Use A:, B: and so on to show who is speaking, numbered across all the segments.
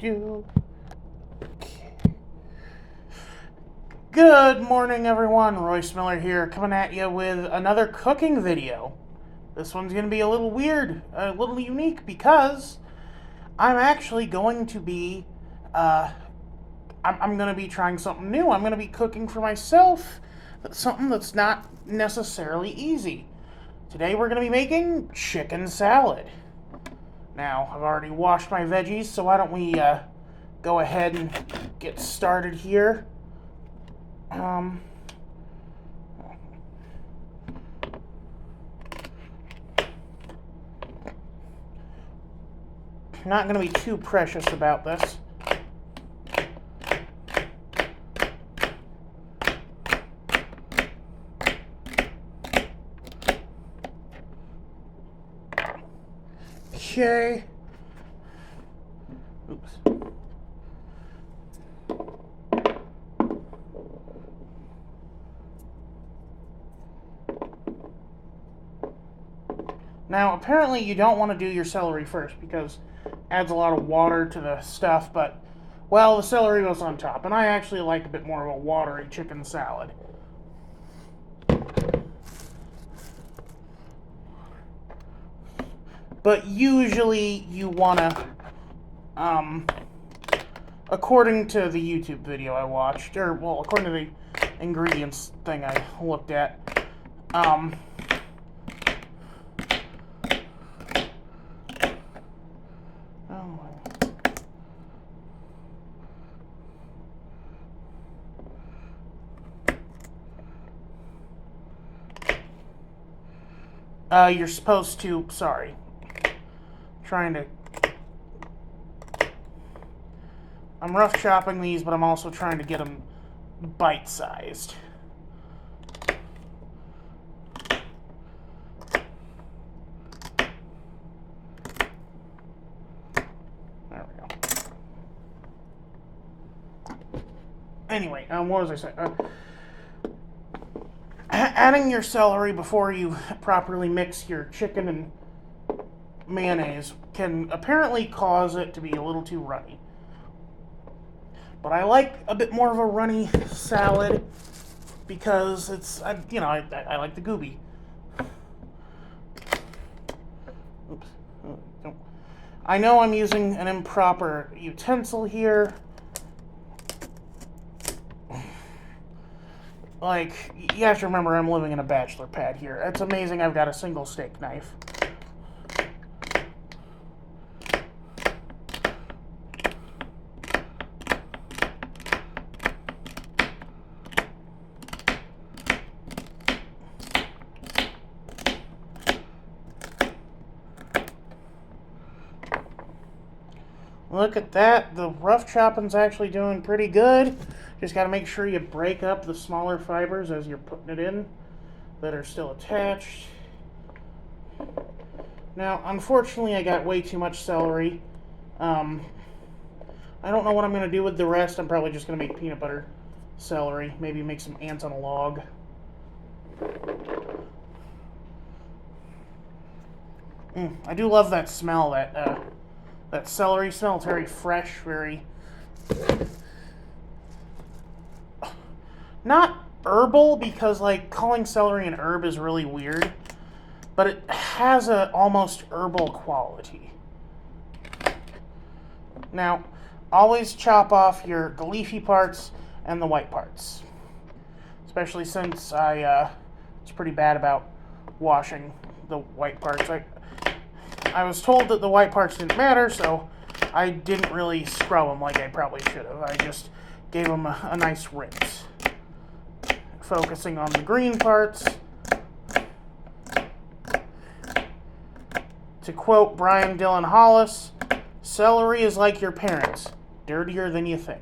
A: do. Okay. Good morning, everyone. Royce Miller here, coming at you with another cooking video. This one's going to be a little weird, a little unique, because I'm actually going to be, I'm going to be trying something new. I'm going to be cooking for myself, something that's not necessarily easy. Today we're going to be making chicken salad. Now, I've already washed my veggies, so why don't we go ahead and get started here. Not going to be too precious about this. Okay. Oops. Now, apparently you don't want to do your celery first because it adds a lot of water to the stuff, but, well, the celery goes on top, and I actually like a bit more of a watery chicken salad. But usually you want to, according to the YouTube video I watched, or, well, according to the ingredients thing I looked at, you're supposed to, sorry, I'm rough chopping these, but I'm also trying to get them bite-sized. There we go. Anyway, what was I saying? Adding your celery before you properly mix your chicken and mayonnaise can apparently cause it to be a little too runny. But I like a bit more of a runny salad because it's, I like the gooby. Oops. I know I'm using an improper utensil here. Like, you have to remember I'm living in a bachelor pad here. It's amazing I've got a single steak knife. Look at that. The rough chopping's actually doing pretty good. Just got to make sure you break up the smaller fibers as you're putting it in that are still attached. Now, unfortunately, I got way too much celery. I don't know what I'm going to do with the rest. I'm probably just going to make peanut butter celery. Maybe make some ants on a log. I do love that smell, that celery smell. It's very fresh, very... not herbal, because, like, calling celery an herb is really weird, but it has a almost herbal quality. Now, always chop off the leafy parts and the white parts, especially since I was pretty bad about washing the white parts. I was told that the white parts didn't matter, so I didn't really scrub them like I probably should have. I just gave them a nice rinse, focusing on the green parts. To quote Brian Dylan Hollis, celery is like your parents, dirtier than you think.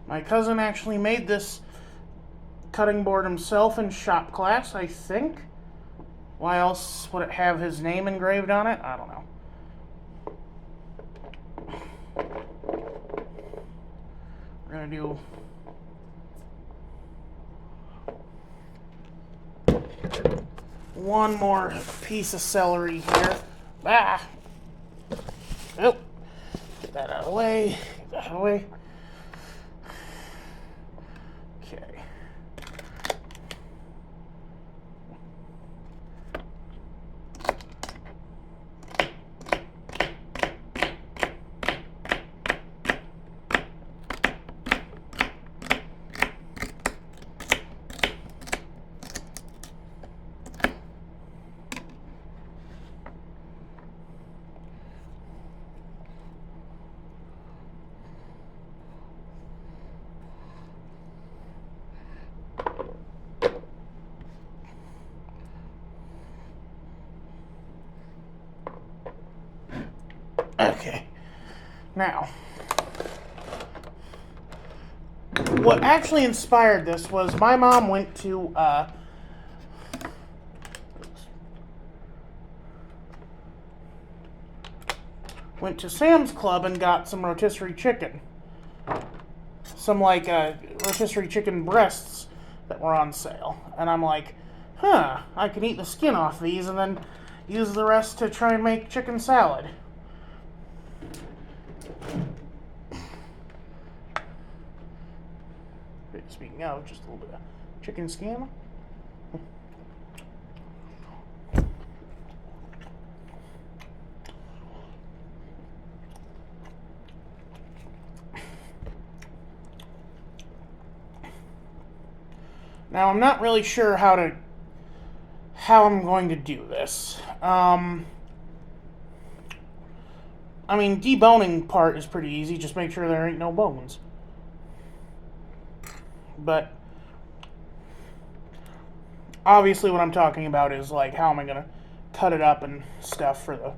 A: My cousin actually made this cutting board himself in shop class, I think. Why else would it have his name engraved on it? I don't know. We're going to do one more piece of celery here. Ah! Oh! Get that out of the way. Get that out of the way. Okay. Okay, now, what actually inspired this was my mom went to Sam's Club and got some rotisserie chicken. Some rotisserie chicken breasts that were on sale. And I'm like, I can eat the skin off these and then use the rest to try and make chicken salad. Speaking of, just a little bit of chicken skin. Now, I'm not really sure how I'm going to do this. I mean, deboning part is pretty easy. Just make sure there ain't no bones. But obviously what I'm talking about is like how am I going to cut it up and stuff for the...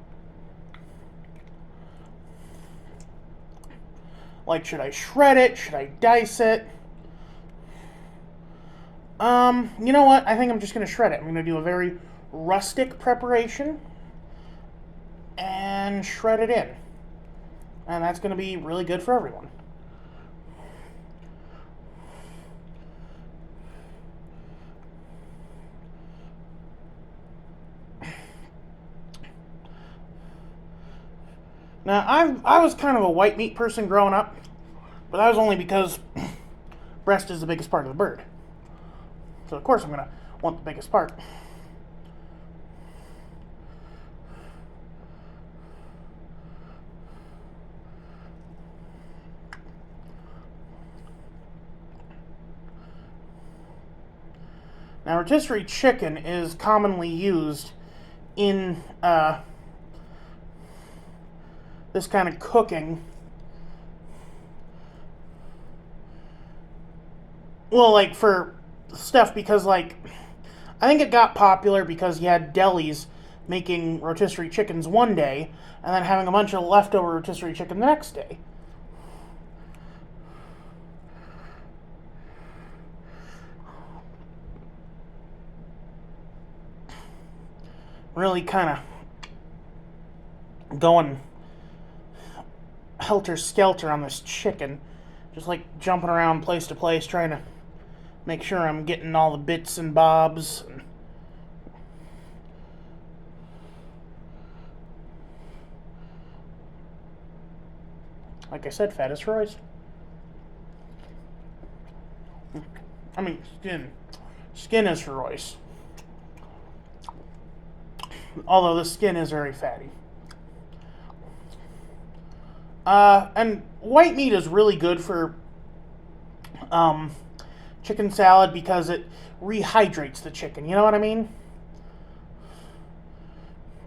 A: Like, should I shred it? Should I dice it? You know what? I think I'm just going to shred it. I'm going to do a very rustic preparation and shred it in. And that's going to be really good for everyone. Now, I was kind of a white meat person growing up, but that was only because breast is the biggest part of the bird. So, of course, I'm going to want the biggest part. Now, rotisserie chicken is commonly used in this kind of cooking. Well, like for stuff because like I think it got popular because you had delis making rotisserie chickens one day and then having a bunch of leftover rotisserie chicken the next day. Really kind of going helter-skelter on this chicken. Just like jumping around place to place trying to make sure I'm getting all the bits and bobs. Like I said, fat is for Royce. I mean, skin. Skin is for Royce. Although the skin is very fatty. And white meat is really good for chicken salad because it rehydrates the chicken. You know what I mean?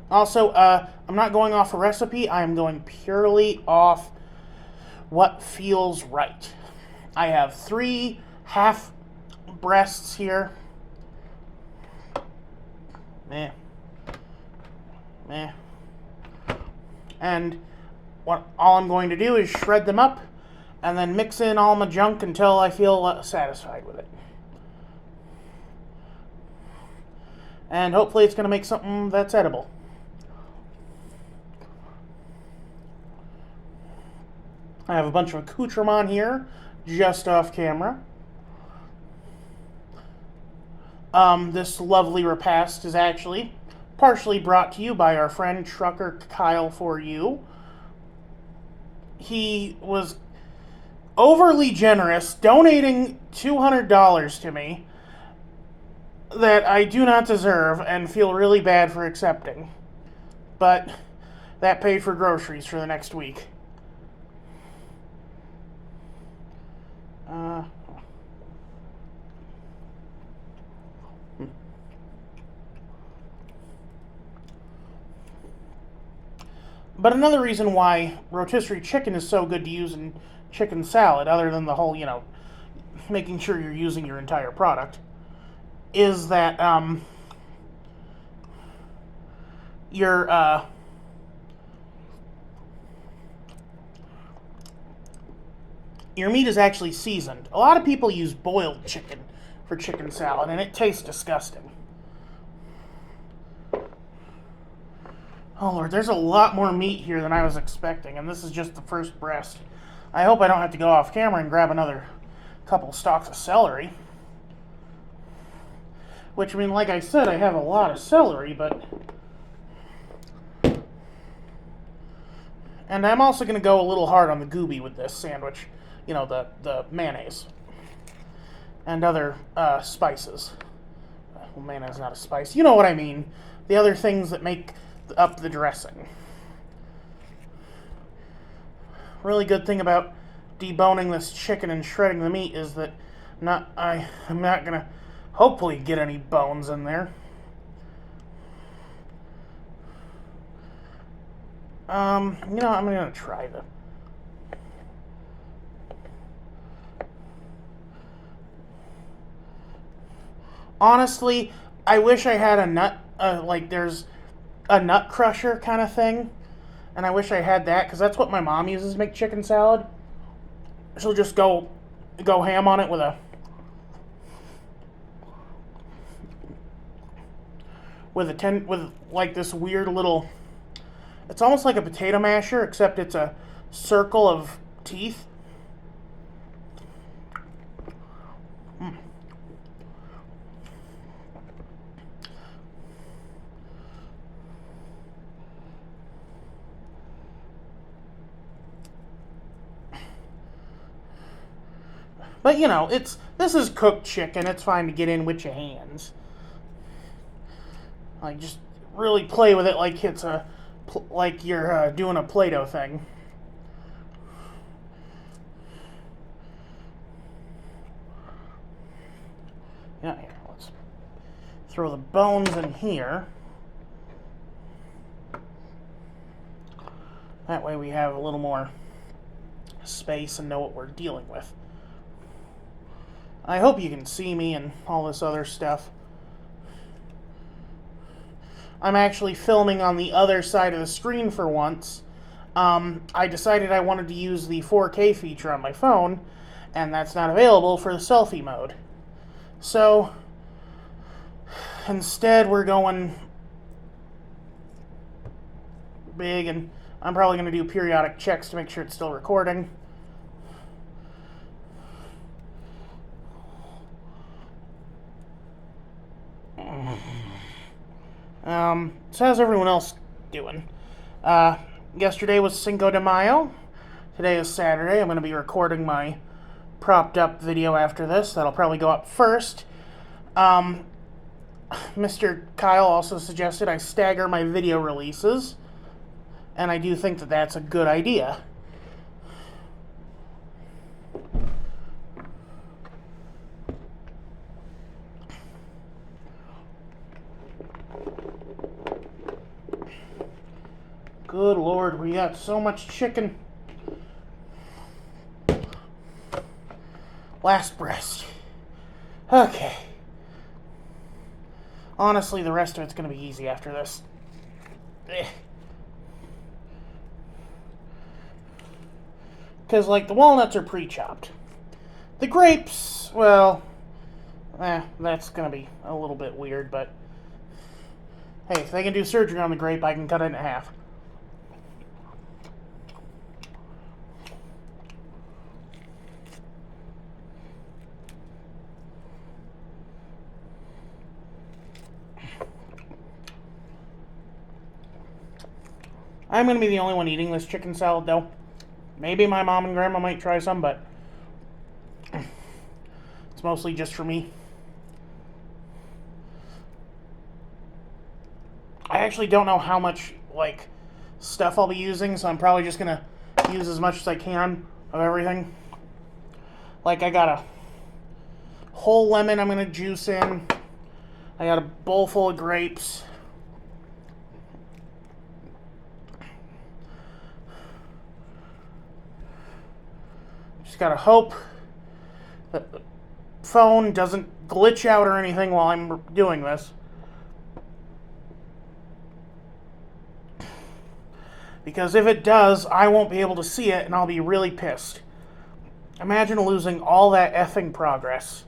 A: Also, I'm not going off a recipe. I am going purely off what feels right. I have 3 half breasts here. Meh. And all I'm going to do is shred them up and then mix in all my junk until I feel satisfied with it. And hopefully it's going to make something that's edible. I have a bunch of accoutrement here, just off camera. This lovely repast is actually partially brought to you by our friend Trucker Kyle for you. He was overly generous, donating $200 to me that I do not deserve and feel really bad for accepting. But that paid for groceries for the next week. But another reason why rotisserie chicken is so good to use in chicken salad, other than the whole, making sure you're using your entire product, is that your meat is actually seasoned. A lot of people use boiled chicken for chicken salad, and it tastes disgusting. Oh Lord, there's a lot more meat here than I was expecting, and this is just the first breast. I hope I don't have to go off camera and grab another couple stalks of celery. Which, I mean, like I said, I have a lot of celery, but... And I'm also going to go a little hard on the gooby with this sandwich. The mayonnaise. And other spices. Well, mayonnaise is not a spice. You know what I mean. The other things that make up the dressing. Really good thing about deboning this chicken and shredding the meat is that I'm not gonna hopefully get any bones in there. I'm gonna try the honestly, I wish I had a nut there's a nut crusher kind of thing, and I wish I had that, because that's what my mom uses to make chicken salad. She'll just go ham on it with like this weird little, it's almost like a potato masher, except it's a circle of teeth. But, this is cooked chicken. It's fine to get in with your hands. Like, just really play with it like it's like you're doing a Play-Doh thing. Yeah, here, let's throw the bones in here. That way we have a little more space and know what we're dealing with. I hope you can see me and all this other stuff. I'm actually filming on the other side of the screen for once. I decided I wanted to use the 4K feature on my phone, and that's not available for the selfie mode. So, instead we're going big, and I'm probably going to do periodic checks to make sure it's still recording. So how's everyone else doing? Yesterday was Cinco de Mayo. Today is Saturday. I'm going to be recording my propped up video after this. That'll probably go up first. Mr. Kyle also suggested I stagger my video releases, and I do think that that's a good idea. Good Lord, we got so much chicken. Last breast. Okay. Honestly, the rest of it's going to be easy after this. Because, the walnuts are pre-chopped. The grapes, well, that's going to be a little bit weird, but Hey, if they can do surgery on the grape, I can cut it in half. I'm going to be the only one eating this chicken salad, though. Maybe my mom and grandma might try some, but it's mostly just for me. I actually don't know how much, like, stuff I'll be using, so I'm probably just going to use as much as I can of everything. Like, I got a whole lemon I'm going to juice in. I got a bowl full of grapes. Just gotta hope that the phone doesn't glitch out or anything while I'm doing this. Because if it does, I won't be able to see it and I'll be really pissed. Imagine losing all that effing progress.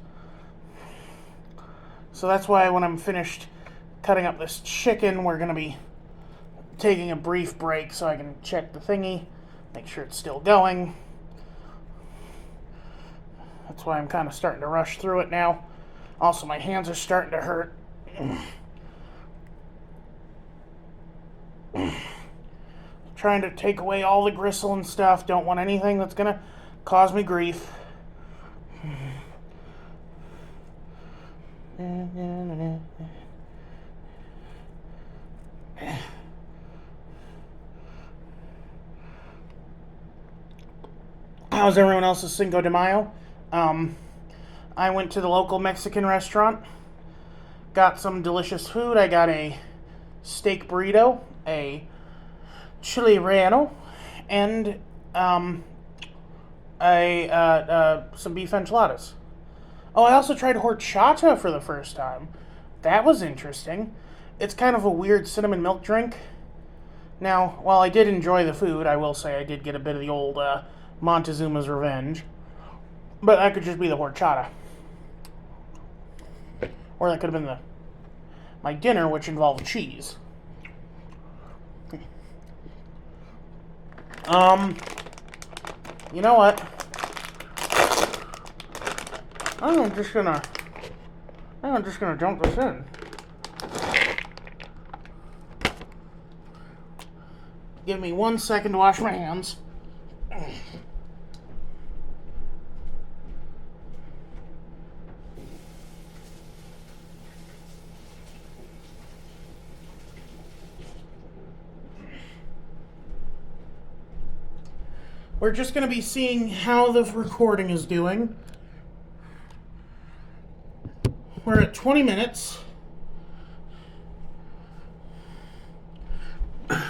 A: So that's why when I'm finished cutting up this chicken, we're gonna be taking a brief break so I can check the thingy, make sure it's still going. That's why I'm kind of starting to rush through it now. Also, my hands are starting to hurt. Trying to take away all the gristle and stuff. Don't want anything that's going to cause me grief. How's everyone else's Cinco de Mayo? I went to the local Mexican restaurant, got some delicious food. I got a steak burrito, a chili relleno, and some beef enchiladas. Oh, I also tried horchata for the first time. That was interesting. It's kind of a weird cinnamon milk drink. Now, while I did enjoy the food, I will say I did get a bit of the old Montezuma's Revenge. But that could just be the horchata. Or that could have been my dinner, which involved cheese. You know what? I'm just gonna dump this in. Give me 1 second to wash my hands. We're just going to be seeing how the recording is doing. We're at 20 minutes. I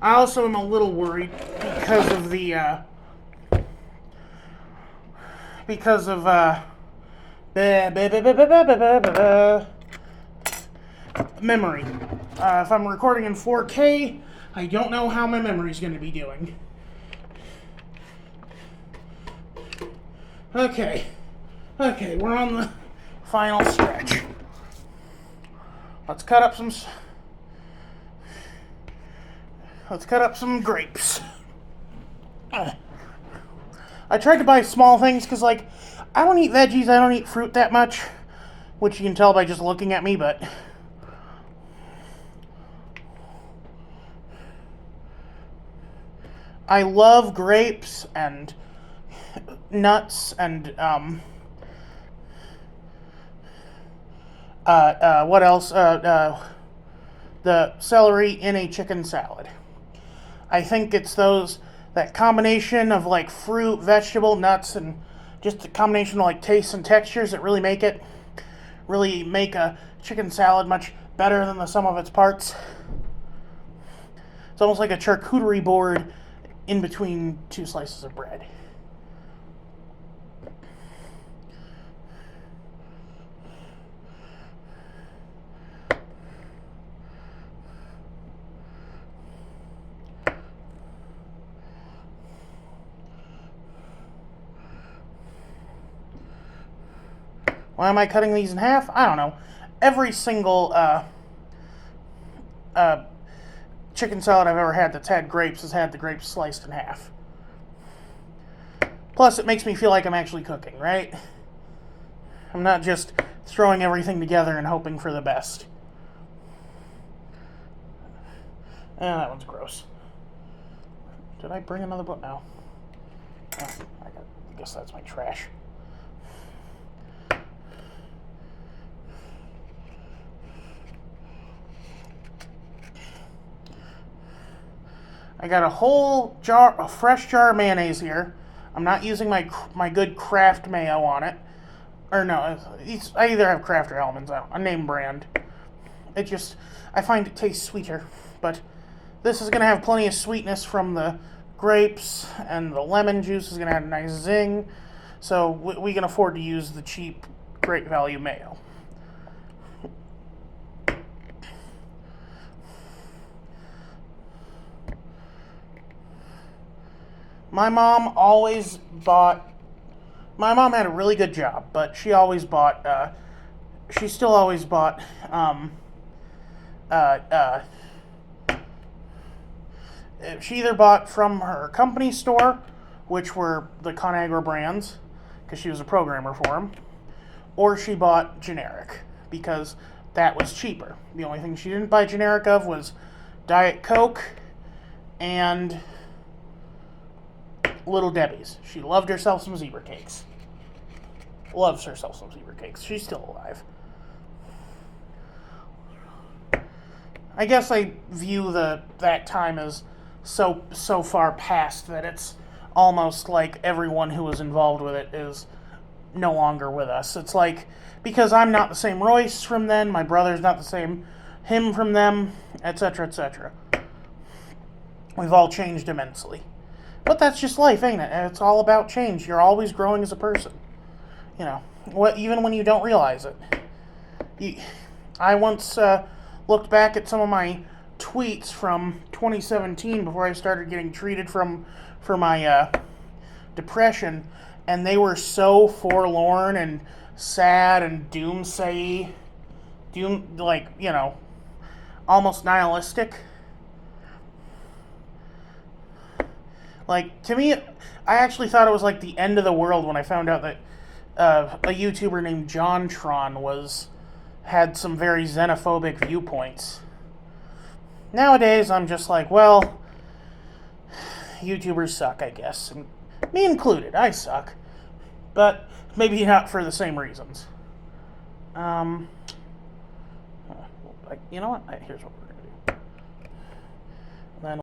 A: also am a little worried because of memory. If I'm recording in 4K, I don't know how my memory is going to be doing. Okay, we're on the final stretch. Let's cut up some grapes. I tried to buy small things because, like, I don't eat veggies, I don't eat fruit that much, which you can tell by just looking at me, but I love grapes and nuts and what else? The celery in a chicken salad. I think it's that combination of like fruit, vegetable, nuts, and just the combination of like tastes and textures that really make a chicken salad much better than the sum of its parts. It's almost like a charcuterie board in between two slices of bread. Why am I cutting these in half? I don't know. Every single chicken salad I've ever had that's had grapes has had the grapes sliced in half. Plus, it makes me feel like I'm actually cooking, right? I'm not just throwing everything together and hoping for the best. That one's gross. Did I bring another book? No. Oh, I guess that's my trash. I got a whole jar, a fresh jar of mayonnaise here. I'm not using my good Kraft mayo on it. Or no, I either have Kraft or Hellmann's, a name brand. I find it tastes sweeter. But this is going to have plenty of sweetness from the grapes, and the lemon juice is going to have a nice zing. So we can afford to use the cheap, great value mayo. My mom had a really good job, but she still always bought, she either bought from her company store, which were the ConAgra brands, because she was a programmer for them, or she bought generic, because that was cheaper. The only thing she didn't buy generic of was Diet Coke and Little Debbie's. She loved herself some zebra cakes. Loves herself some zebra cakes. She's still alive. I guess I view that time as so far past that it's almost like everyone who was involved with it is no longer with us. It's like, because I'm not the same Royce from then, my brother's not the same him from them, etc., etc. We've all changed immensely. But that's just life, ain't it? It's all about change. You're always growing as a person. You know, even when you don't realize it. I once looked back at some of my tweets from 2017 before I started getting treated for my depression, and they were so forlorn and sad and almost nihilistic. Like, to me, I actually thought it was like the end of the world when I found out that a YouTuber named JonTron had some very xenophobic viewpoints. Nowadays, I'm just like, well, YouTubers suck, I guess. And me included, I suck. But maybe not for the same reasons. You know what? Here's what we're